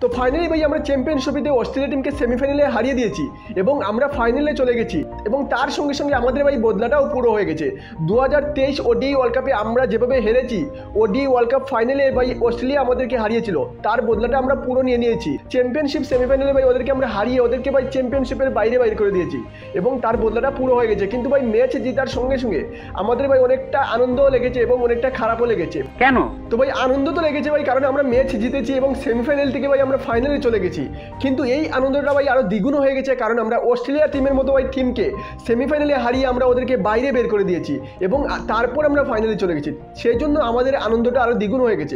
তো ফাইনালি ভাই আমরা চ্যাম্পিয়নশিপে অস্ট্রেলিয়া টিমকে সেমিফাইনালে হারিয়ে দিয়েছি এবং আমরা ফাইনালে চলে গেছি এবং তার সঙ্গে সঙ্গে আমাদের ভাই বদলাটাও পুরো হয়ে গেছে। 2023 ওডিআই ওয়ার্ল্ড কাপে আমরা যেভাবে হেরেছি, ওডিআই ওয়ার্ল্ড কাপ ফাইনালে ভাই অস্ট্রেলিয়া আমাদেরকে হারিয়েছিল, তার বদলাটা আমরা পুরো নিয়ে নিয়েছি। চ্যাম্পিয়নশিপ সেমিফাইনালে ভাই ওদেরকে আমরা হারিয়ে ওদেরকে ভাই চ্যাম্পিয়নশিপের বাইরে করে দিয়েছি এবং তার বদলাটা পুরো হয়ে গেছে। কিন্তু ভাই ম্যাচ জেতার সঙ্গে সঙ্গে আমাদের ভাই অনেকটা আনন্দও লেগেছে এবং অনেকটা খারাপও লেগেছে। কেন? তো ভাই আনন্দ তো লেগেছে ভাই, কারণ আমরা ম্যাচ জিতেছি এবং সেমিফাইনাল থেকে ভাই আমরা ফাইনালে চলে গেছি। কিন্তু এই আনন্দটা ভাই আরো দ্বিগুণ হয়ে গেছে, কারণ আমরা অস্ট্রেলিয়া টিমের মতো ভাই টিমকে সেমিফাইনালে হারিয়ে আমরা ওদেরকে বাইরে বের করে দিয়েছি এবং তারপর আমরা ফাইনালে চলে গেছি। সেই জন্য আমাদের আনন্দটা আরো দ্বিগুণ হয়ে গেছে।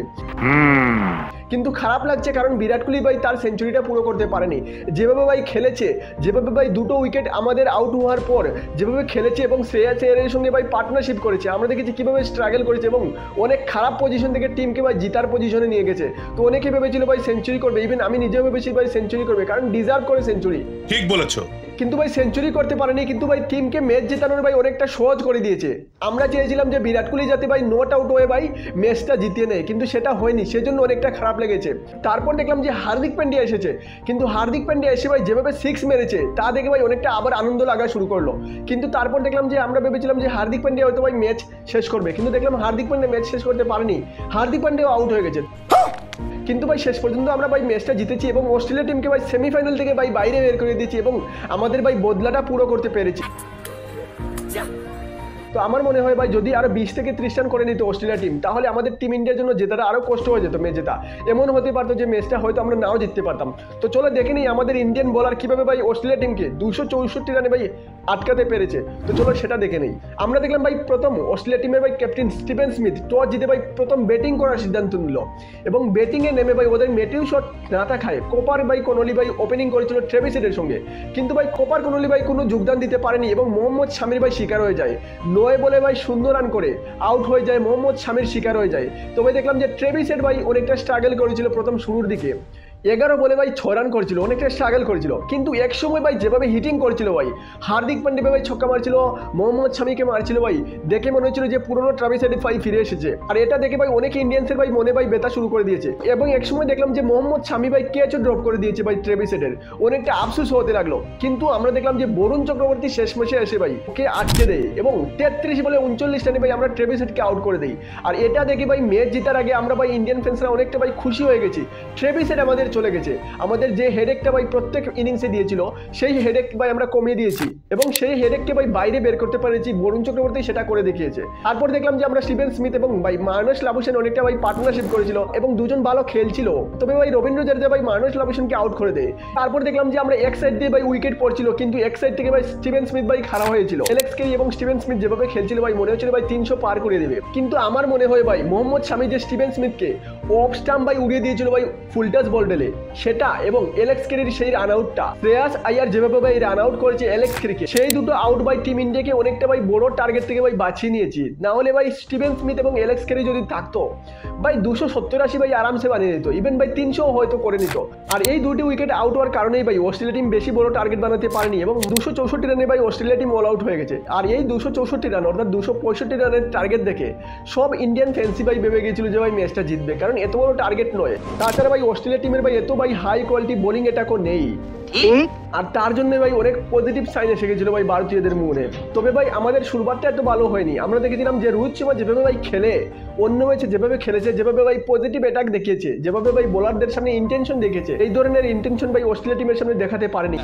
কিন্তু খারাপ লাগছে কারণ বিরাট কোহলি ভাই তার সেঞ্চুরিটা পুরো করতে পারেনি। যেভাবে ভাই খেলেছে, যেভাবে ভাই দুটো উইকেট আমাদের আউট হওয়ার পর যেভাবে খেলেছে এবং শ্রেয়াস আয়ারের সঙ্গে ভাই পার্টনারশিপ করেছে, আমরা দেখেছি কীভাবে স্ট্রাগল করেছে এবং অনেক খারাপ পজিশন থেকে টিমকে ভাই জিতার পজিশনে নিয়ে গেছে। তো অনেকে ভেবেছিল ভাই সেঞ্চুরি করবে, ইভেন আমি নিজেও ভেবেছি ভাই সেঞ্চুরি করবে, কারণ ডিজার্ভ করে সেঞ্চুরি। ঠিক বলেছো। কিন্তু ভাই সেঞ্চুরি করতে পারেনি, কিন্তু ভাই টিমকে ম্যাচ জেতানোর ভাই অনেকটা সহজ করে দিয়েছে। আমরা চেয়েছিলাম যে বিরাট কোহলি যাতে ভাই নট আউট হয়ে ভাই ম্যাচটা জিতিয়ে নেয়, কিন্তু সেটা হয়নি, সেজন্য অনেকটা খারাপ লেগেছে। তারপর দেখলাম যে হার্দিক পান্ডিয়া এসেছে, কিন্তু হার্দিক পান্ডিয়া এসে ভাই যেভাবে সিক্স মেরেছে তা দেখে ভাই অনেকটা আবার আনন্দ লাগা শুরু করলো। কিন্তু তারপর দেখলাম যে আমরা ভেবেছিলাম যে হার্দিক পান্ডিয়া হয়তো ভাই ম্যাচ শেষ করবে, কিন্তু দেখলাম হার্দিক পান্ডিয়া ম্যাচ শেষ করতে পারেনি, হার্দিক পান্ডিয়াও আউট হয়ে গেছে। কিন্তু ভাই শেষ পর্যন্ত আমরা ভাই ম্যাচটা জিতেছি এবং অস্ট্রেলিয়া টিমকে ভাই সেমিফাইনাল থেকে ভাই বাইরে বের করে দিয়েছি এবং আমাদের ভাই বদলাটা পুরো করতে পেরেছি। তো আমার মনে হয় ভাই যদি আরো 20 থেকে 30 রান করে নিত অস্ট্রেলিয়া টিম, তাহলে আমাদের টিম ইন্ডিয়ার জন্য জেতাটা আরো কষ্ট হয়ে যেত। ম্যাচ জেতা এমন হতে পারতো যে ম্যাচটা হয়তো আমরা নাও জিততে পারতাম। তো চলো দেখে নিই আমাদের ইন্ডিয়ান বোলার কিভাবে ভাই অস্ট্রেলিয়া টিমকে 264 রানে ভাই আটকাতে পেরেছে। তো চলো সেটা দেখে নেই। আমরা দেখলাম ভাই প্রথম অস্ট্রেলিয়া টিমের ভাই ক্যাপ্টেন স্টিভেন স্মিথ টস জিতে ভাই প্রথম ব্যাটিং করার সিদ্ধান্ত নিল এবং ব্যাটিংয়ে নেমে ভাই ওদের মেটিউ শট না থাকায় কোপার ভাই কনলি ভাই ওপেনিং করেছিল ট্রেভিস হেডের সঙ্গে, কিন্তু ভাই কোপার কনলি ভাই কোনো যোগদান দিতে পারেনি এবং মোহাম্মদ শামির ভাই শিকার হয়ে যায়। 9 বলে ভাই 0 রান করে আউট হয়ে যায়, মোহাম্মদ শামির শিকার হয়ে যায়। তো ভাই দেখলাম যে ট্রেভিস হেড ভাই অনেকটা স্ট্রাগল করেছিল প্রথম শুরুর দিকে, 11 বলে ভাই 6 রান করেছিল, অনেকটা স্ট্রাগল করেছিল। কিন্তু এক সময় ভাই যেভাবে হিটিং করেছিল ভাই, হার্দিক পান্ডিয়া ভাই ছক্কা মারছিল, মোহাম্মদ শামিকে মারছিল ভাই, দেখে মনে হচ্ছিল যে পুরনো ট্রেভিস হেড ভাই ফিরে এসেছে। আর এটা দেখে ভাই অনেক ইন্ডিয়ান্সের ভাই মনে ভাই ব্যথা শুরু করে দিয়েছে এবং এক সময় দেখলাম যে মোহাম্মদ শামি ভাই ক্যাচও ড্রপ করে দিয়েছে ভাই ট্রেভিস হেডের, অনেকটা আফসোস হতে লাগলো। কিন্তু আমরা দেখলাম যে বরুণ চক্রবর্তী শেষ ম্যাচে এসে ভাই ওকে আটকে দেয় এবং 33 বলে 39 রানে ভাই আমরা ট্রেভিস হেডকে আউট করে দিই। আর এটা দেখে ভাই ম্যাচ জেতার আগে আমরা ভাই ইন্ডিয়ান ফ্যান্সরা অনেকটা ভাই খুশি হয়ে গেছি, ট্রেভিস হেড আমাদের চলে গেছে। আমাদের যে হেডেকটা ভাই প্রত্যেক ইনিংসে দিয়েছিল সেই হেডেক ভাই আমরা কমিয়ে দিয়েছি এবং সেই হেডেককে ভাই বাইরে বের করতে পেরেছি, বরুণ চক্রবর্তী সেটা করে দেখিয়েছে। তারপর দেখলাম যে আমরা স্টিভেন স্মিথ এবং ভাই মার্নাস লাবুশেন অনেকটা ভাই পার্টনারশিপ করেছিল এবং দুজন ভালো খেলছিল, তবে ভাই রবীন্দ্র জাদেজা ভাই মার্নাস লাবুশেনকে আউট করে দেয়। তারপর দেখলাম যে আমরা এক সাইড দিয়ে ভাই উইকেট পড়ছিল, কিন্তু এক সাইড থেকে ভাই স্টিভেন স্মিথ ভাই খারাপ হয়েছিল। এলেক্স কেরি এবং স্টিভেন স্মিথ যেভাবে খেলছিল ভাই মনে হচ্ছিল ভাই 300 পার করে দেবে, কিন্তু আমার মনে হয় ভাই মোহাম্মদ শামি যে স্টিভেন স্মিথকে অফ স্টাম্প ভাই উড়িয়ে দিয়েছিল ভাই ফুল টাচ বল ডেলে সেটা এবং এলেক্স কেরির সেই রান আউটটা, শ্রেয়াস আয়ার যেভাবে ভাই রান আউট করেছে এলেক্স কেরিকে, সেই দুটো আউট ভাই টিম ইন্ডিয়াকে অনেকটা ভাই বড় টার্গেট থেকে ভাই বাঁচিয়ে নিয়েছি। না হলে ভাই স্টিভেন স্মিথ এবং এলেক্স কেরি যদি থাকতো ভাই 270-80 ভাই আরামসে বানিয়ে নিত, ইভেন ভাই 300 হয়তো করে নিত। আর এই দুটি উইকেট আউট হওয়ার কারণেই ভাই অস্ট্রেলিয়া টিম বেশি বড় টার্গেট বানাতে পারেনি এবং 264 রানে ভাই অস্ট্রেলিয়া টিম অল আউট হয়ে গেছে। আর এই 264 রান অর্থাৎ 265 রানের টার্গেট দেখে সব ইন্ডিয়ান ফ্যান্সি ভাই ভেবে গিয়েছিল যে ভাই ম্যাচটা জিতবে, কারণ এত বড় টার্গেট নয়। তাছাড়া ভাই অস্ট্রেলিয়া টিমের ভাই এত ভাই হাই কোয়ালিটি বোলিং অ্যাটাকও নেই, আর তার জন্য ভাই অনেক পজিটিভ সাইন এসে গেছিল ভাই ভারতীয়দের মনে। তবে ভাই আমাদের শুরুবারটা এত ভালো হয়নি। আমরা দেখেছিলাম যে রোহিত শর্মা যেভাবে ভাই খেলে, অন্য ম্যাচে যেভাবে খেলেছে, যেভাবে ভাই পজিটিভ অ্যাটাক দেখিয়েছে, যেভাবে ভাই বোলারদের সামনে ইন্টেনশন দেখিয়েছে, এই ধরনের ইন্টেনশন ভাই অস্ট্রেলিয়া টিমের সামনে দেখাতে পারেনি।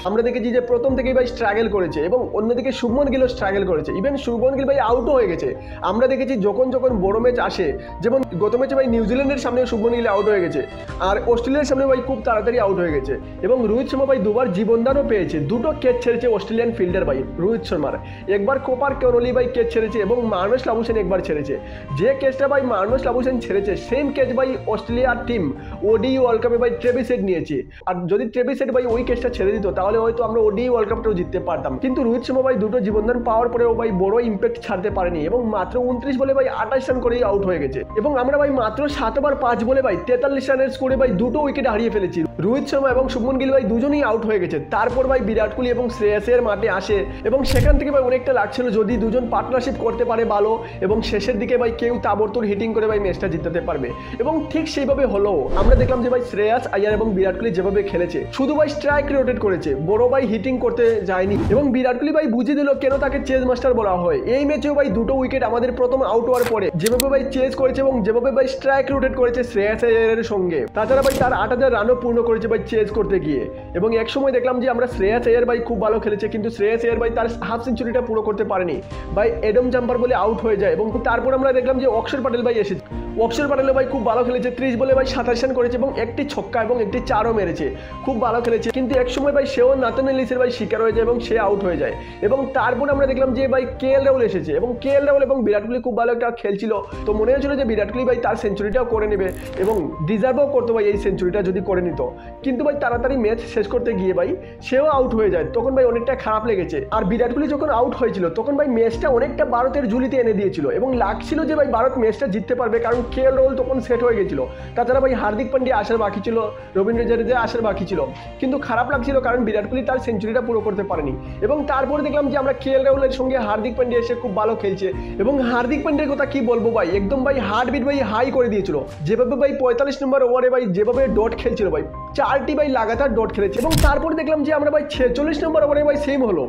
আমরা দেখেছি যে প্রথম থেকেই ভাই স্ট্রাগল করেছে এবং অন্যদিকে শুভমন গিলও স্ট্রাগল করেছে, ইভেন শুভমন গিল ভাই আউটও হয়ে গেছে। আমরা দেখেছি যখন বড় ম্যাচ আসে, যেমন গত ম্যাচে ভাই নিউজিল্যান্ডের সামনে শুভমন গিল আউট হয়ে গেছে আর অস্ট্রেলিয়ার সামনে ভাই খুব তাড়াতাড়ি আউট হয়ে গেছে এবং রোহিত শর্মা ভাই দুবার জীবনদানও পেয়েছে, দুটো ক্যাচ ছেড়েছে অস্ট্রেলিয়ান ফিল্ডার ভাই রোহিত শর্মার, একবার কোপার কনলি ভাই ক্যাচ ছেড়েছে এবং মার্নাস লাবুশেন একবার ছেড়েছে। যে ক্যাচটা ভাই মার্নাস লাবুশেন ছেড়েছে সেম ক্যাচ ভাই অস্ট্রেলিয়ার টিম ওডিআই ওয়ার্ল্ড কাপে ভাই ট্রেভিস হেড নিয়েছে, আর যদি ট্রেভিস হেড ভাই ওই ক্যাচটা ছেড়ে দিত তাহলে হয়তো আমরা ওডিআই ওয়ার্ল্ড কাপটাও জিততে পারতাম। কিন্তু রোহিত শর্মা ভাই দুটো জীবনদান পাওয়ার পরেও ভাই বড় ইম্প্যাক্ট ছাড়তে পারেনি এবং মাত্র 29 বলে ভাই 28 রান করেই আউট হয়ে গেছে এবং আমরা ভাই মাত্র 7 ওভার 5 বলে ভাই 43 রানের স্কোরে ভাই দুটো উইকেট হারিয়ে ফেলেছি। রোহিত শর্মা এবং শুভমন গিল ভাই দুজনেই আউট হয়ে গেছে। তারপর ভাই বিরাট কোহলি এবং শ্রেয়াস আয়ার মাঠে আসে এবং সেখান থেকে ভাই অনেকটা লাগছিল যদি দুজন পার্টনারশিপ করতে পারে ভালো এবং শেষের দিকে ভাই কেউ তাবড়তোড় হিটিং করে ভাই ম্যাচটা জিতাতে পারবে এবং ঠিক সেইভাবে হলো। আমরা আমরা দেখলাম যে ভাই শ্রেয়াস আয়ার এবং বিরাট কোহলি যেভাবে খেলেছে, শুধু ভাই স্ট্রাইক রোটেট করেছে, বড় ভাই হিটিং করতে যায়নি। এবং বিরাট কোহলি ভাই বুঝিয়ে দিল কেন তাকে চেজ মাস্টার বলা হয়। এই ম্যাচেও ভাই দুটো উইকেট আমাদের প্রথম আউট হওয়ার পরে যেভাবে ভাই চেজ করেছে এবং যেভাবে ভাই স্ট্রাইক রোটেট করেছে শ্রেয়াস আয়ারের সঙ্গে, তাছাড়া ভাই তার 8,000 রানও পূর্ণ করেছে ভাই চেজ করতে গিয়ে। এবং এক সময় দেখলাম যে আমরা শ্রেয়াস আয়ার ভাই খুব ভালো খেলেছে, কিন্তু শ্রেয়াস আয়ার ভাই তার হাফ সেঞ্চুরিটা পুরো করতে পারেনি ভাই, এডম জাম্পার বলে আউট হয়ে যায়। এবং তারপর আমরা দেখলাম যে অক্ষর প্যাটেল ভাই এসেছে, অক্ষর প্যাটেল ভাই খুব ভালো খেলেছে, 30 বলে ভাই 27 রান করেছে এবং একটি ছক্কা এবং একটি চারও মেরেছে, খুব ভালো খেলেছে। কিন্তু এক সময় ভাই সেও নাথন এলিসের ভাই শিকার হয়ে যায় এবং সে আউট হয়ে যায়। এবং তারপর আমরা দেখলাম যে ভাই কেএল রাহুল এসেছে এবং কেএল রাহুল এবং বিরাট কোহলি খুব ভালো একটা খেলছিল, তো মনে হয়েছিল যে বিরাট কোহলি ভাই তার সেঞ্চুরিটাও করে নেবে এবং ডিজার্ভও করতো ভাই এই সেঞ্চুরিটা যদি করে নিত। কিন্তু ভাই তাড়াতাড়ি ম্যাচ শেষ করতে গিয়ে ভাই সেও আউট হয়ে যায়, তখন ভাই অনেকটা খারাপ লেগেছে। আর বিরাট কোহলি যখন আউট হয়েছিল তখন ভাই ম্যাচটা অনেকটা ভারতের ঝুলিতে এনে দিয়েছিল এবং লাগছিল যে ভাই ভারত ম্যাচটা জিততে পারবে, কারণ কেএল রাহুল তখন সেট হয়ে গেছিল। তাছাড়া ভাই হার্দিক পান্ডিয়া আসার বাকি ছিল, রবীন্দ্র জাদেজা আসার বাকি ছিল, কিন্তু খারাপ লাগছিল কারণ বিরাট কোহলি তার সেঞ্চুরিটা পুরো করতে পারেনি। এবং তারপরে দেখলাম যে আমরা কেএল রাহুলের সঙ্গে হার্দিক পান্ডিয়া এসে খুব ভালো খেলছে এবং হার্দিক পান্ডিয়ার কথা কি বলবো ভাই, একদম ভাই হার্টবিট ভাই হাই করে দিয়েছিল। যেভাবে ভাই 45 নম্বর ওভারে ভাই যেভাবে ডট খেলছিল ভাই, 4টি ভাই লাগাতার ডট খেলেছে। এবং তারপর দেখলাম যে আমরা ভাই 46 নম্বর ওভারে ভাই সেম হলো,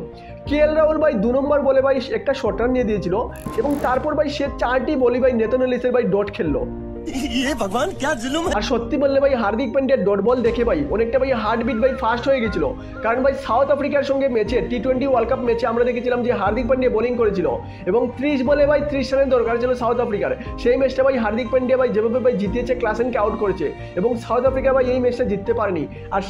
কেএল রাহুল ভাই 2 নম্বর বলে ভাই একটা শর্ট রান নিয়ে দিয়েছিল এবং তারপর ভাই সে 4টি বলে ভাই নাথন এলিসের ভাই ডট খেললো। ভগবান क्या जुलुम है। আর সত্যি বললে ভাই হার্দিক পান্ডিয়ার ডট বল দেখে ভাই অনেকটা ভাই হার্টবিট ভাই ফাস্ট হয়ে গেছিল, কারণ ভাই সাউথ আফ্রিকার সঙ্গে ম্যাচে টি20 ওয়ার্ল্ড কাপ ম্যাচে আমরা দেখেছিলাম যে হার্দিক পান্ডিয়া বোলিং করেছিল এবং 30 বলে ভাই 30 রানের দরকার ছিল সাউথ আফ্রিকার। সেই ম্যাচটা ভাই হার্দিক পান্ডিয়া ভাই যেভাবে ভাই জিতিয়েছে, ক্লাসেনকে আউট করেছে এবং সাউথ আফ্রিকা ভাই এই ম্যাচটা জিততে পারেনি। আর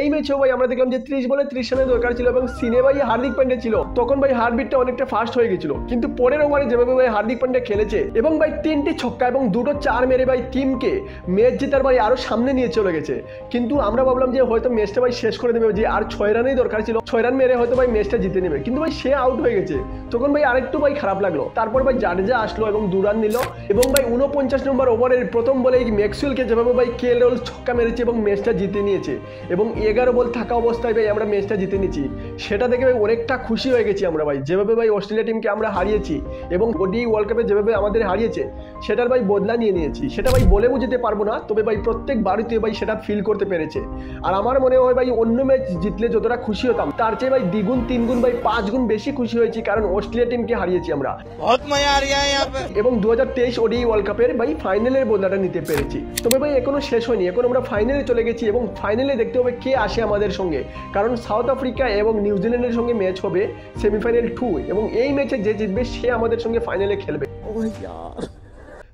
এই ম্যাচেও ভাই আমরা দেখলাম যে 30 বলে 30 রানের দরকার ছিল এবং সিনে ভাই হার্দিক পান্ডিয়া ছিল, তখন ভাই হার্টবিটটা অনেকটা ফাস্ট হয়ে গেছিল। কিন্তু পরের ওভারে যেভাবে ভাই হার্দিক পান্ডিয়া খেলেছে এবং ভাই 3টি ছক্কা এবং 2টো চার মেরে ভাই টিমকে ম্যাচ জেতার ভাই আরো সামনে নিয়ে চলে গেছে। কিন্তু আমরা ভাবলাম যে হয়তো ম্যাচটা ভাই শেষ করে দেবে, যে আর 6 রানেই দরকার ছিল, 6 রান মেরে হয়তো ভাই ম্যাচটা জিতে নেবে, কিন্তু ভাই সে আউট হয়ে গেছে, তখন ভাই আরেকটু ভাই খারাপ লাগলো। তারপর ভাই জাডেজা আসলো এবং 2 রান নিল এবং ভাই 49 নম্বর ওভারের প্রথম বলে ম্যাক্সওয়েলকে যেভাবে ভাই কেএল রাহুল ছক্কা মেরেছে এবং ম্যাচটা জিতে নিয়েছে এবং 11 বল থাকা অবস্থায় ভাই আমরা ম্যাচটা জিতে নিয়েছি, সেটা দেখে ভাই অনেকটা খুশি হয়ে গেছি আমরা ভাই। যেভাবে ভাই অস্ট্রেলিয়া টিমকে আমরা হারিয়েছি এবং ওডি ওয়ার্ল্ড কাপে যেভাবে আমাদের হারিয়েছে সেটার ভাই বদলা নিয়ে নিয়েছি, সেটা ভাই বলে বুঝতে পারবো না, তবে ভাই প্রত্যেক ভারতীয় ভাই সেটা ফিল করতে পেরেছে। আর আমার মনে হয় ভাই অন্য ম্যাচ জিতলে যতটা খুশি হতাম তার চেয়ে ভাই দ্বিগুণ 3 গুণ ভাই 5 গুণ বেশি খুশি হয়েছি, কারণ অস্ট্রেলিয়া টিমকে হারিয়েছি আমরা এবং 2023 ওডি ওয়ার্ল্ড কাপের ভাই ফাইনালের বদলাটা নিতে পেরেছি। তবে ভাই এখনো শেষ হয়নি, এখন আমরা ফাইনালে চলে গেছি এবং ফাইনালে দেখতে হবে কে আসে আমাদের সঙ্গে, কারণ সাউথ আফ্রিকা এবং নিউজিল্যান্ডের সঙ্গে ম্যাচ হবে সেমিফাইনাল 2 এবং এই ম্যাচে যে জিতবে সে আমাদের সঙ্গে ফাইনালে খেলবে।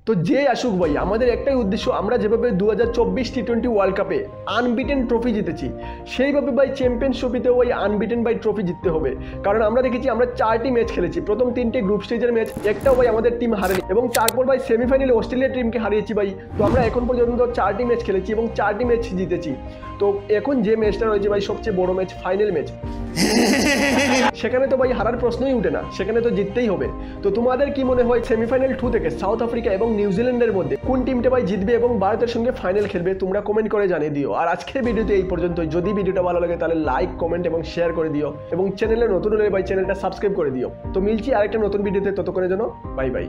তো যে আসুক ভাই, আমাদের একটাই উদ্দেশ্য, আমরা যেভাবে 2024 টি20 ওয়ার্ল্ড কাপে আনবিটেন ট্রফি জিতেছি সেইভাবে ভাই চ্যাম্পিয়ন্স ট্রফিতেও ওই আনবিটেন ভাই ট্রফি জিততে হবে। কারণ আমরা দেখেছি আমরা 4টি ম্যাচ খেলেছি, প্রথম 3টে গ্রুপ স্টেজের ম্যাচ, একটাও ভাই আমাদের টিম হারেনি এবং তারপর ভাই সেমিফাইনালে অস্ট্রেলিয়া টিমকে হারিয়েছি ভাই। তো আমরা এখন পর্যন্ত 4টি ম্যাচ খেলেছি এবং 4টি ম্যাচ জিতেছি। তো এখন যে ম্যাচটা রয়েছে ভাই সবচেয়ে বড় ম্যাচ, ফাইনাল ম্যাচ, সেখানে তো ভাই হারার প্রশ্নই উঠে না, সেখানে তো জিততেই হবে। তো তোমাদের কি মনে হয় সেমিফাইনাল 2 থেকে সাউথ আফ্রিকা এবং নিউজিল্যান্ডের মধ্যে কোন টিমটা ভাই জিতবে এবং ভারতের সঙ্গে ফাইনাল খেলবে? তোমরা কমেন্ট করে জানিয়ে দিও। আর আজকের ভিডিওতে এই পর্যন্ত। যদি ভিডিওটা ভালো লাগে তাহলে লাইক, কমেন্ট এবং শেয়ার করে দিও এবং চ্যানেলে নতুন হলে ভাই চ্যানেলটা সাবস্ক্রাইব করে দিও। তো মিলছি আরেকটা নতুন ভিডিওতে, ততক্ষণের জন্য বাই বাই।